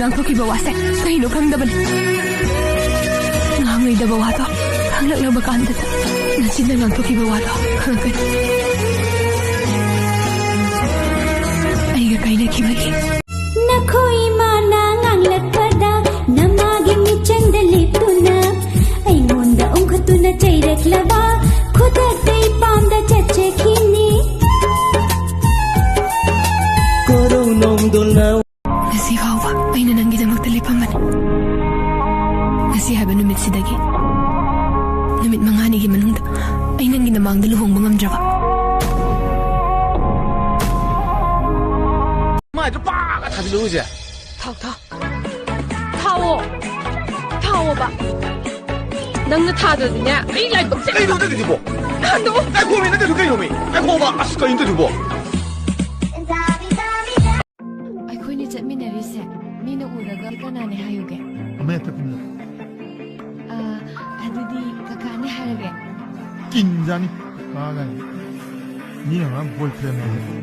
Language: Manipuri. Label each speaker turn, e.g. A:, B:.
A: ꯉꯥꯡꯊꯣꯛꯈꯤꯕ ꯋꯥꯁꯦ ꯀꯩꯅꯣ ꯈꯪꯗꯕꯅꯤ ꯉꯥꯡꯂꯣꯏꯗꯕ ꯋꯥꯗꯣ ꯈꯪꯂꯛꯂꯕ ꯀꯥꯟꯗꯗ ꯅꯆꯤꯟꯅ ꯉꯥꯡꯊꯣꯛꯈꯤꯕ ꯋꯥꯗꯣ ꯈꯪꯉꯛꯀꯅꯤ ꯑꯩꯒ ꯀꯥꯏꯅꯈꯤꯕꯒꯤ
B: ꯅꯈꯣꯏ ꯃꯥꯅ ꯉꯥꯡꯂꯛꯄꯗ ꯅꯃꯥꯒꯤ ꯃꯤꯆꯪꯗ ꯂꯦꯞꯇꯨꯅ ꯑꯩꯉꯣꯟꯗ ꯑꯣꯟꯈꯠꯇꯨꯅ ꯆꯩꯔꯛꯂꯕ ꯈꯨꯗꯛꯇ ꯏꯄꯥꯝꯗ ꯆꯠꯆꯈꯤꯅꯤ
A: ꯉꯁꯤ ꯐꯥꯎꯕ ꯑꯩꯅ ꯅꯪꯒꯤꯗꯃꯛꯇ ꯂꯦꯞꯄꯝꯕꯅꯤ ꯉꯁꯤ ꯍꯥꯏꯕ ꯅꯨꯃꯤꯠꯁꯤꯗꯒꯤ ꯅꯨꯃꯤꯠ 5ꯅꯤꯒꯤ ꯃꯅꯨꯡꯗ ꯑꯩ ꯅꯪꯒꯤ ꯅꯃꯥꯡꯗ ꯂꯨꯍꯣꯡꯕ ꯉꯝꯗ꯭ꯔꯕ
C: 마저 빠가 다 들어오지.
D: 타워 봐. 너는 타더냐? 이 라이브 세.
C: 이 노래 듣지 뭐.
D: 너.
C: 나 고민은 데 그게 요미. 나 고마. 아스카 인도 주고.
A: ꯑꯩꯈꯣꯏꯅ ꯆꯠꯃꯤꯟꯅꯔꯤꯁꯦ ꯃꯤꯅ ꯎꯔꯒ ꯀꯅꯥꯅꯦ ꯍꯥꯏꯌꯨꯒꯦ
E: ꯑꯃ ꯇꯞꯅ
A: ꯑꯗꯨꯗꯤ ꯀꯀꯥꯅꯦ ꯍꯥꯏꯔꯒꯦ
E: ꯀꯤꯟꯖꯥꯅꯤ ꯀꯥꯒani ꯃꯤꯅ ꯉꯥꯡ ꯕꯣꯏꯐ꯭ꯔꯦꯟ ꯍꯥꯏꯕ